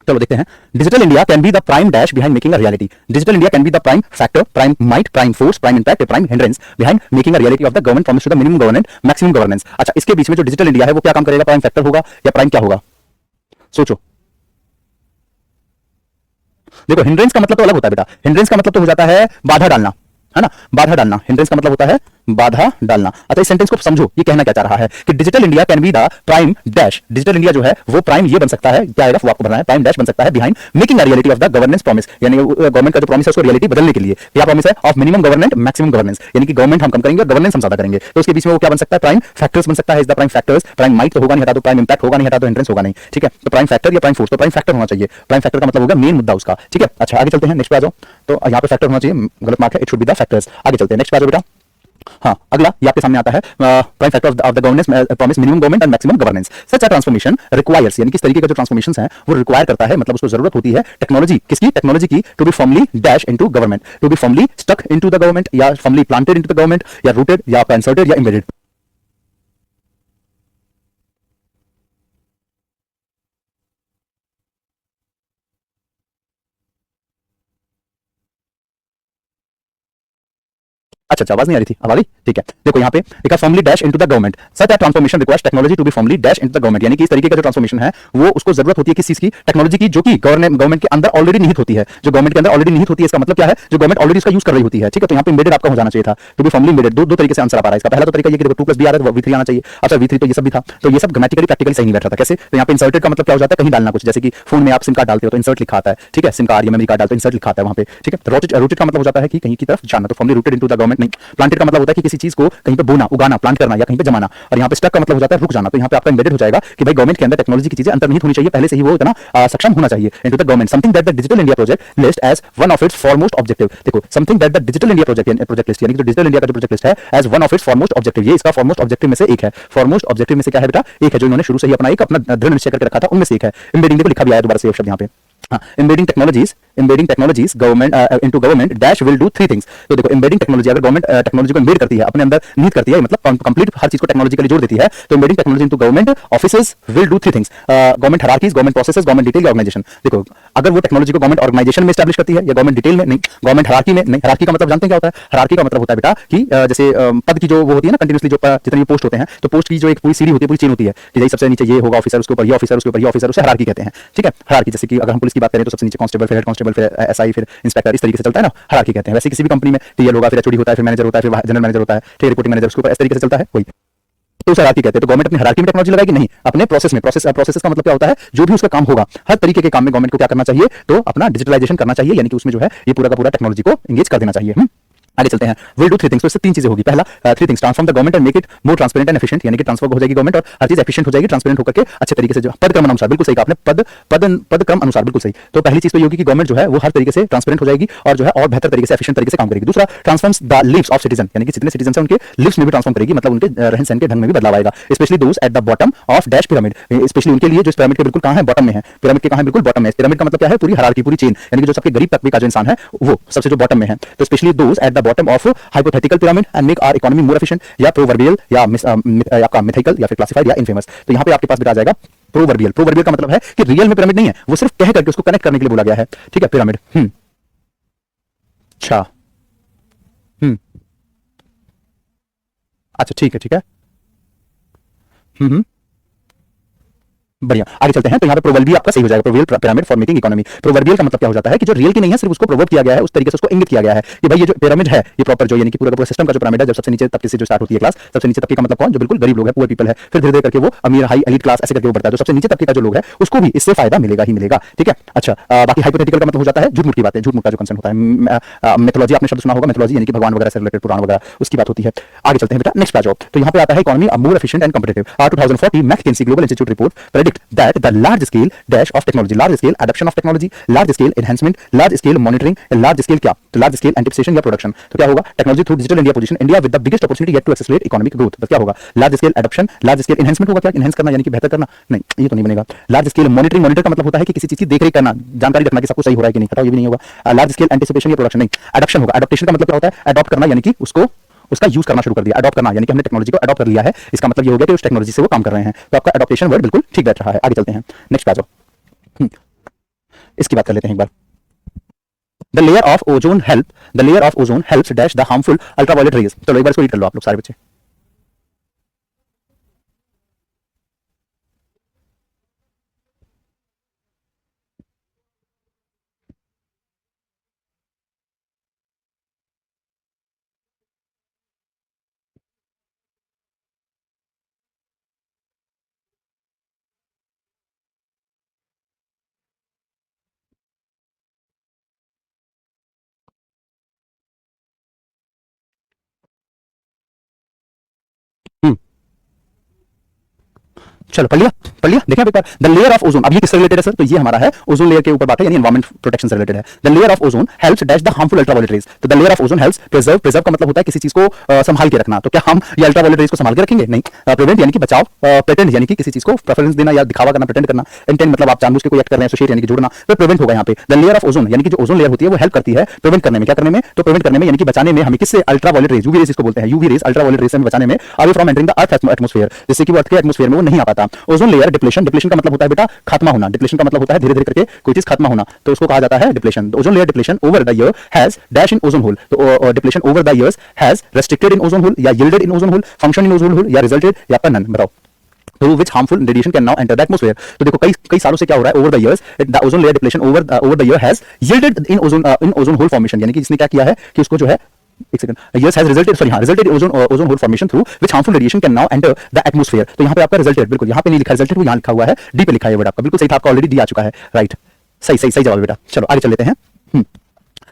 चलो देखते हैं। Digital India can be the prime dash behind making a reality. Digital India can be the prime factor, prime might, prime force, prime impact, prime hindrance behind making a reality of the government promise to the minimum government maximum governance. अच्छा, इसके बीच में जो digital India है वो क्या काम करेगा? Prime factor होगा या प्राइम क्या होगा? सोचो। देखो हिंड्रेंस का मतलब तो अलग होता है बेटा, हिंड्रेंस का मतलब तो हो जाता है बाधा डालना, है ना, बाधा डालना। हिंड्रेंस का मतलब होता है बाधा डालना। अच्छा, इस सेंटेंस को समझो, ये कहना क्या चाह रहा है कि digital India can be the prime dash, digital India जो है वो प्राइम ये बन सकता है, क्या आएगा वो आपको भरना है, प्राइम डैश बन सकता है behind making a reality of the governance promise, यानी गवर्नमेंट का जो प्रॉमिस है उसको रियलिटी बदलने के लिए। क्या प्रॉमिस है? Of minimum government maximum governance, यानी कि गवर्नमेंट हम कम करेंगे, गवर्नेंस हम ज्यादा करेंगे। तो उसके बीच में वो क्या बन सकता है? प्राइम फैक्टर्स बन सकता है, is the prime factors. Prime might तो होगा नहीं, हटा दो, प्राइम इंपैक्ट होगा नहीं, हटा दो, हिंड्रेंस होगा नहीं, ठीक है। तो प्राइम फैक्टर या प्राइम फोर्स, तो प्राइम फैक्टर होना चाहिए। प्राइम फैक्टर का मतलब होगा मेन मुद्दा उसका, ठीक है। अच्छा आगे चलते हैं, नेक्स्ट पे आ जाओ। तो यहाँ पे फैक्टर होना चाहिए, गलत मार्क है, it should be the factors. आगे चलते हैं, नेक्स्ट पे आ जाओ बेटा। हाँ अगला ये आपके सामने आता है, prime factor of the governance promise minimum government and maximum governance. Such a transformation requires, यानी किस तरीके का जो ट्रांसफॉर्मेशंस हैं वो रिक्वायर करता है, मतलब उसको जरूरत होती है टेक्नोलॉजी, किसकी? टेक्नोलॉजी की, to be firmly dash into government, to be firmly stuck into the government, या firmly planted into the government, या रूटेड, या इंसर्टेड, या एम्बेडेड। अच्छा अच्छा, आवाज नहीं आ रही थी, अब आ गई, ठीक है। देखो यहाँ पे लिखा formally dash into the government, such a transformation requires technology to be formally dash into the government, यानी कि इस तरीके का जो ट्रांसफॉर्मेशन है वो उसको जरूरत होती है किस चीज की, टेक्नोलॉजी की, जो कि गवर्नमेंट के अंदर ऑलरेडी निहित होती है, जो गवर्नमेंट के अंदर ऑलरेडी निहित होती है। इसका मतलब क्या है, जो गवर्नमेंट ऑलरेडी इसका यूज कर रही होती है, ठीक है। तो यहाँ पे एम्बेडेड आपका हो जाना चाहिए था, टू बी फॉर्मली एम्बेडेड। दो तरीके से आंसर आ रहा है इसका। पहला तो तरीका ये कि देखो 2 + b आ रहा है, v3 आना चाहिए। अच्छा v3 तो ये सब भी था, तो ये सब ग्रामेटिकली प्रैक्टिकली सही नहीं बैठ रहा था। कैसे, तो यहाँ पे इंसर्टेड का मतलब क्या हो जाता है, कहीं डालना कुछ, जैसे कि फोन में आप सिम कार्ड डालते हो तो इंसर्ट लिखा आता है, ठीक है, सिम कार्ड या मेमोरी कार्ड डालते हो इंसर्ट लिखा आता है वहां पे, ठीक है। रूटेड का मतलब हो जाता है कि कहीं की तरफ जाना, तो formally rooted into the government नहीं। प्लांटेड का मतलब होता है कि किसी चीज को कहीं पे बोना, उगाना, प्लांट करना या कहीं पे जमाना। और यहाँ पे स्टक का मतलब हो जाता है रुक जाना। तो यहाँ पे आपका एम्बेडेड हो जाएगा कि भाई गवर्नमेंट के अंदर टेक्नोलॉजी की चीजें अंतर्निहित होनी चाहिए, पहले से ही वो इतना सक्षम होना चाहिए। Into the government something that the digital India project list as one of its foremost objective. देखो something that the digital India project list, यानी कि जो डिजिटल इंडिया का जो प्रोजेक्ट लिस्ट है as one of its foremost objective, ये इसका foremost objective में से एक है। फॉरमोस्ट ऑब्जेक्टिव में से क्या है बेटा, एक है, जो इन्होंने शुरू से ही अपना एक अपना दृढ़ निश्चय करके रखा था, उनमें से एक है। एम्बेडिंग देखो लिखा भी आया दोबारा से शब्द यहाँ पे, embedding technologies government into government dash will do 3 things। तो देखो embedding technology, अगर गवर्नमेंट टेक्नोलॉजी को एम्बेड करती है, अपने अंदर निहित करती है, मतलब कंप्लीट हर चीज को टेक्नोलॉजिकली जोड़ देती है, तो embedding technology into government offices will do 3 things। Government hierarchies, government processes, government detail या ऑर्गेनाइजेशन। देखो अगर वो टेक्नोलॉजी को गवर्नमेंट ऑर्गेनाइजेशन में एस्टैब्लिश करती है या गवर्नमेंट डिटेल में, नहीं गवर्नमेंट हायरार्की में नहीं। हायरार्की का मतलब जानते हैं क्या होता है, हायरार्की का मतलब होता है बेटा कि जैसे पद की जो वो होती है ना कंटिन्यूअसली, जो जितने पोस्ट होते हैं, तो पोस्ट की जो एक पूरी सीढ़ी होती है, पूरी चेन होती है कि सबसे नीचे ये होगा ऑफिसर, उसके ऊपर ये ऑफिसर, उसके ऊपर ये ऑफिसर, उसे हायरार्की कहते हैं, ठीक है। हायरार्की जैसे कि अगर हम पुलिस की बात करें तो सबसे नीचे कांस्टेबल, फिर हेड कांस्टेबल, फिर एसआई, फिर इंस्पेक्टर, इस तरीके से चलता है ना, हायरार्की कहते हैं। वैसे किसी भी कंपनी में टीएल होगा, फिर एचओडी होता है, फिर मैनेजर होता है, फिर जनरल मैनेजर होता है, फिर रिपोर्टिंग मैनेजर, उसके ऊपर इस तरीके से चलता है कोई, तो उसे हायरार्की कहते हैं। तो गवर्नमेंट अपनी हायरार्की में टेक्नोलॉजी लगाएगी नहीं, अपने प्रोसेस में। प्रोसेस का मतलब क्या होता है, जो भी उसका काम होगा, हर तरीके के काम में गवर्नमेंट को क्या करना चाहिए, तो अपना डिजिटलाइजेशन करना चाहिए, यानी कि उसमें जो है ये पूरा का पूरा टेक्नोलॉजी को एंगेज कर देना चाहिए। आगे चलते हैं, विल डू 3 थिंग्स। तो इससे 3 चीजें होगी। पहला 3 things, transform the government and make it more transparent and efficient, यानी कि ट्रांसफर हो जाएगी गवर्नमेंट और हर चीज एफिशिएंट हो जाएगी, ट्रांसपेरेंट होकर के अच्छे तरीके से, जो पद क्रम अनुसार, बिल्कुल सही कहा आपने, पद क्रम अनुसार, बिल्कुल सही। तो पहली चीज तो ये होगी कि गवर्नमेंट जो है वो हर तरीके से ट्रांसपेरेंट हो जाएगी और जो है और बेहतर तरीके से, एफिशिएंट तरीके से काम करेगी। दूसरा, transforms the leaves of citizen, यानी कि जितने सिटीजन हैं उनके लिव्स में भी ट्रांसफॉर्म करेगी, मतलब उनके रहन सहन के ढंग में भी बदलाव आएगा। Specially those at the bottom of dash pyramid, specially उनके लिए जो पिरामिड के बिल्कुल कहां है, बॉटम में है। पिरामिड के कहां है, बिल्कुल बॉटम में। पिरामिड का मतलब क्या है, पूरी हायरार्की, पूरी चेन, यानी कि जो सबसे गरीब तबके का जो इंसान है वो सबसे जो बॉटम में है। तो specially those at the bottom of hypothetical pyramid and make our economy more efficient, या प्रोवर्बियल, या आपका मिथाइकल, या फिर क्लासिफाइड, या इनफेमस। तो यहाँ पे आपके पास बेटा आ जाएगा प्रोवर्बियल। प्रोवर्बियल का मतलब है कि रियल में पिरामिड नहीं है, वो सिर्फ कह करके उसको कनेक्ट करने के लिए बोला गया है, ठीक है, पिरामिड। अच्छा अच्छा, ठीक है ठीक है, बढ़िया। आगे चलते हैं, तो यहाँ पे प्रोवर्बियल आपका सही हो जाएगा, proverbial pyramid for making economy. Proverbial का मतलब क्या हो जाता है कि जो रियल की नहीं है, सिर्फ उसको प्रोवर्ब किया गया है, उस तरीके से उसको इंगित किया गया है कि भाई ये जो पिरामिड है, ये प्रॉपर जो, यानी कि पूरा का पूरा सिस्टम का जो पिरामिड है, जब सबसे नीचे तबके से जो स्टार्ट होती है क्लास, सबसे नीचे तबके का मतलब कौन, जो बिल्कुल गरीब लोग हैं, पुअर पीपल है, फिर धीरे धीरे करके वो अमीर, हाई, एलीट क्लास, ऐसे करके वो बढ़ता है। तो सबसे नीचे तबके का जो लोग है उसको भी इससे फायदा मिलेगा ही मिलेगा, ठीक है। अच्छा, बाकी हाइपोथेटिकल का मतलब हो जाता है झूठ मूठ की बातें, झूठ मूठ का जो कंसर्न होता है। मिथोलॉजी आपने शब्द सुना होगा, मिथोलॉजी यानी कि भगवान वगैरह से रिलेटेड, पुराण वगैरह, उसकी बात होती है। आगे चलते हैं बेटा, नेक्स्ट पे जाओ। तो यहाँ पे आता है economy more efficient and competitive. 2040 McKinsey Global Institute report predict that the large scale dash of technology, large scale adoption of technology, large scale enhancement, large scale monitoring, large scale क्या, तो large scale anticipation या production। तो क्या होगा, technology through digital India position India with the biggest opportunity yet to accelerate economic growth। तो क्या होगा, large scale adoption, large scale enhancement होगा, क्या enhance करना यानी कि बेहतर करना, नहीं ये तो नहीं बनेगा। large scale monitoring, monitor का मतलब होता है कि किसी चीज की देखरेख करना, जानकारी रखना कि सब कुछ सही हो रहा है कि नहीं, बताओ ये भी नहीं होगा। large scale anticipation या production नहीं। adoption होगा, adaptation का मतलब क्या होता है, adopt करना, यानी कि उसका यूज करना शुरू कर दिया। अडॉप्ट करना यानी कि हमने टेक्नोलॉजी को अडॉप्ट कर लिया है, इसका मतलब ये हो गया कि उस टेक्नोलॉजी से वो काम कर रहे हैं। तो आपका अडॉप्टेशन वर्ड बिल्कुल ठीक बैठ रहा है। आगे चलते हैं, नेक्स्ट पे आ जाओ, इसकी बात कर लेते हैं एक बार। The layer of ozone helps dash the harmful ultraviolet rays. चलो एक बार इसको रीड कर लो आप लोग सारे बच्चे। चलो पढ़ लिया देखिए एक बार। द लेयर ऑफ ओजोन, अब ये किससे रिलेटेड है सर, तो ये हमारा है ओजोन लेयर के ऊपर बात है, यानी एनवायरमेंट प्रोटेक्शन से रिलेटेड है। The layer of ozone helps dash the harmful ultraviolet rays. तो the layer of ozone helps preserve का मतलब होता है किसी चीज को संभाल के रखना। तो क्या हम ये अल्ट्रावायलेट रेज को संभाल के रखेंगे, नहीं। प्रिवेंट यानी कि बचाव, प्रेटेंड यानी कि किसी चीज को प्रेफरेंस देना या दिखावा करना, प्रेटेंड करना। इंटेंट मतलब आप जानबूझ के कोई एक्ट कर रहे हैं, एसोसिएट यानी कि जोड़ना, तो प्रिवेंट होगा यहाँ पे। द लेयर ऑफ ओजोन यानी कि जो ओजोन लेयर होती है वो हेल्प करती है प्रिवेंट करने में, क्या करने में, तो प्रिवेंट करने में यानी कि बचाने में हमें किससे, अल्ट्रावायलेट रेज, यूवी रेज इसको बोलते हैं, यूवी रेज अल्ट्रावायलेट रेज से बचाने में, away from entering the earth atmosphere, जिससे कि वो अर्थ के एटमॉस्फेयर में वो नहीं आ पाता। Ozone layer layer depletion, depletion का मतलब होता है बेटा खात्मा होना, डिप्लेशन का मतलब होता है धीरे धीरे करके कोई चीज खात्मा होना, तो उसको कहा जाता है depletion. Ozone layer depletion over the year has dash in ozone hole, तो depletion over the years has restricted in ozone hole या yielded in ozone hole, function in ozone hole या रिजल्टेड या आपका नन, बताओ। through which harmful radiation can now enter the atmosphere। तो देखो कई सालों से क्या हो रहा है, over the years the ozone layer depletion over the year has yielded in ozone hole formation, यानी कि इसने क्या किया है कि उसको जो है एक second years has resulted in ozone hole formation through which harmful radiation can now enter the atmosphere। तो यहाँ पे आपका resulted, बिल्कुल यहाँ पे नहीं लिखा resulted, वो यहाँ लिखा हुआ है, डी पे लिखा है बेटा आपका, बिल्कुल सही था, आपका ऑलरेडी डी आ चुका है, राइट, सही जवाब बेटा। चलो आगे चल लेते हैं।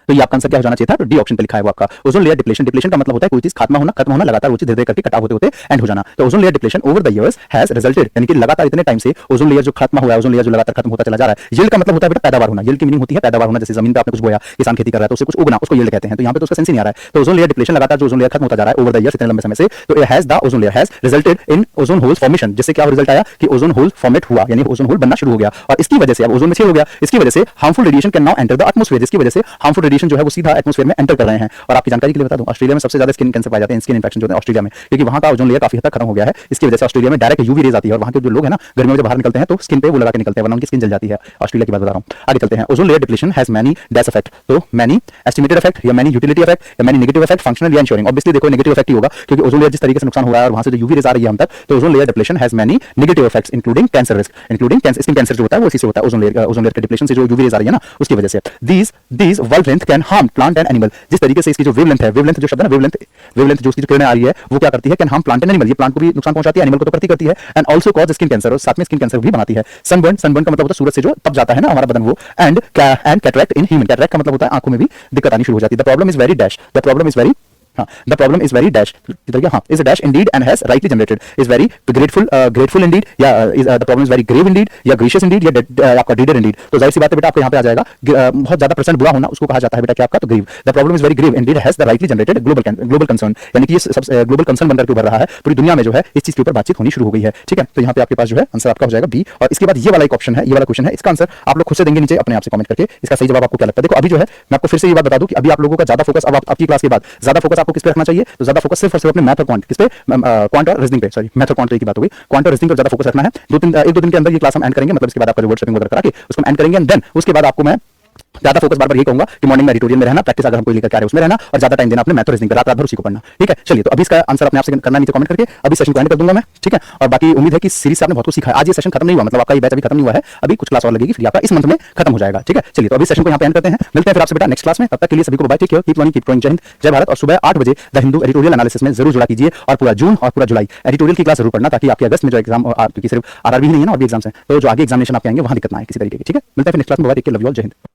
तो ये आपका आंसर क्या हो जाना चाहिए था, तो डी ऑप्शन पे लिखा है वो आपका। ओजोन लेयर डिप्लेशन, डिप्लेशन का मतलब होता है कोई चीज खत्म होना लगातार वो चीज धीरे धीरे करके कटाव होते होते एंड हो जाना। तो ozone layer depletion over the years has resulted, यानी कि लगातार इतने टाइम से ओजोन लेयर जो खत्म हुआ है, ओजोन लेयर जो लगातार खत्म होता चला जा रहा है। यील्ड का मतलब होता है बेटा पैदावार होना, यील्ड की मीनिंग होती है पैदावार होना, जैसे जमीन पे आपने कुछ बोया, किसान खेती कर रहा है तो उससे कुछ उगना, उसको यील्ड कहते हैं। तो यहाँ पे तो उसका सेंस ही नहीं आ रहा है। तो ओजोन लेयर डिप्लेशन लगातार जो ओजोन लेयर खत्म होता जा रहा है ओवर द इयर्स इतने लंबे समय से, तो has the ozone layer has resulted in ozone holes formation, जिससे क्या रिजल्ट आया कि ओजोन होल फॉर्मेट हुआ, यानी ओजोन होल बनना शुरू हो गया, और इसकी वजह से अब ओजोन में छेद हो गया, इसकी वजह से harmful radiation can now enter the atmosphere, जिसकी वजह से हार्मफुल रेडिएशन जो है वो सीधा एटमॉस्फेयर में एंटर कर रहे हैं। और आपकी जानकारी के लिए बता दूं, ऑस्ट्रेलिया में सबसे ज्यादा स्किन कैंसर पाए जाते हैं, स्किन इंफेक्शन जो है ऑस्ट्रेलिया में, क्योंकि वहां का ओजोन लेयर काफी हद तक खत्म हो गया है। इसकी वजह से ऑस्ट्रेलिया में डायरेक्ट यूवी रेज आती है, और वहां के जो लोग हैं ना गर्मियों में जब बाहर निकलते हैं तो स्किन पे वो लगा के निकलते हैं, वरना उनकी स्किन जल जाती है। ऑस्ट्रेलिया की बात बता रहा हूं, आगे चलते हैं। Ozone layer depletion has many dash effect, तो मैनी एस्टिमेटेड इफेक्ट या मैनी यूटिलिटी इफेक्ट या मैनी नेगेटिव इफेक्ट, फंक्शनल या इंश्योरिंग। ऑब्वियसली देखो नेगेटिव इफेक्ट ही होगा, क्योंकि ओजोन लेयर जिस तरीके से नुकसान हो रहा है और वहां से जो यूवी रेज आ रही है हम तक, तो ozone layer depletion has many negative effects including cancer risk, including skin cancer जो होता है वो इसी से होता है, ओजोन लेयर के डिप्लेशन से जो यूवी रेज आ रही है ना उसकी वजह से। These wavelength can harm plant and animal, जिस तरीके से इसकी जो वेवलेंथ है, वेवलेंथ जो शब्द है ना, वेवलेंथ जो उसकी जो किरणें आ रही है वो क्या करती है, can harm plant and animal, ये प्लांट को भी नुकसान पहुंचाती है, एनिमल को तो करती है, and also cause skin cancer, और साथ में स्किन कैंसर भी बनाती है। सनबर्न का मतलब होता है सूरज से जो तप जाता है ना हमारा बदन वो, and cataract in human, cataract का मतलब होता है आंखों में भी दिक्कत आनी शुरू हो जाती है। The problem is very dash, the problem is very the problem is very dash, is a dash indeed and has rightly generated, is very grateful indeed, या the problem is very grave indeed, या gracious indeed, या आपका dreaded indeed। तो जाहिर सी बात है बेटा आपको यहाँ पे आ जाएगा बहुत ज्यादा परसेंट बुरा होना, उसको कहा जाता है बेटा क्या आपका, तो grieve. The problem is very grieve indeed has the rightly generated global concern, यानी कि ये सब ग्लोबल कंसर्न बनकर के उभर रहा है, पूरी दुनिया में जो है इस चीज के ऊपर बातचीत होनी शुरू हो गई है। ठीक है, तो यहाँ पे आपके पास जो है आंसर आपका हो जाएगा बी, और इसके बाद ये वाला एक ऑप्शन है, ये वाला क्वेश्चन है, इसका आंसर आप लोग खुद से देंगे नीचे अपने आप से कमेंट करके, इसका सही जवाब आपको क्या लगता है। देखो अभी जो है मैं आपको फिर से ये बात बता दूं कि अभी आप लोगों का ज्यादा फोकस, अब आपकी क्लास के बाद ज्यादा फोकस आपको किस पे रखना चाहिए, तो ज्यादा फोकस सिर्फ और सिर्फ अपने मैथ और क्वांट, किस पे, क्वांट और रीजनिंग पे, सॉरी मैथ और क्वांट की बात हो गई, क्वांट और रीजनिंग पर ज्यादा फोकस रखना है। एक दो दिन के अंदर ये क्लास हम एंड करेंगे, मतलब इसके बाद आपका जो वर्ड शॉपिंग वगैरह करा के उसको एंड करेंगे, एंड देन उसके बाद आपको मैं ज्यादा फोकस बार बार यही कहूंगा कि मॉर्निंग में एडिटोरियल में रहना, प्रैक्टिस अगर हम कोई लेकर आ रहे हैं उसमें रहना, और ज्यादा टाइम देना अपने मैथ और रीजनिंग पे, रात भर उसी को पढ़ना। ठीक है, चलिए तो अभी इसका आंसर अपने आप से करना नीचे कमेंट करके अभी सेशन को एंड कर दूंगा मैं। ठीक है, और बाकी उम्मीद है कि सीरीज से आपने बहुत कुछ सीखा है। आज ये सेशन खत्म नहीं हुआ, मतलब आपका ये बैच अभी खत्म नहीं हुआ है, अभी कुछ क्लास और लगेगी, फिर आपका इस मंथ में खत्म हो जाएगा। ठीक है, चलिए तो अभी सेशन को यहाँ पे एंड करते हैं, मिलते हैं फिर आपसे बेटा नेक्स्ट क्लास में, तब तक के लिए सभी को bye, take care, keep learning, keep growing, जय हिंद जय भारत। और सुबह 8 बजे द हिंदू एडिटोरियल एनालिसिस में जरूर जुड़ा कीजिए, और पूरा जून और पूरा जुलाई एडिटोरियल की क्लास जरूर पढ़ना, ताकि आपके अगस्त में जो एग्जाम, क्योंकि सिर्फ आरआरबी ही नहीं है ना और भी एग्जाम्स हैं, तो जो आगे एग्जामिनेशन आपके आएंगे वहां दिक्कत ना आए किसी तरीके की। ठीक है, मिलते हैं फिर नेक्स्ट क्लास में, bye, take care, love you all, जय हिंद।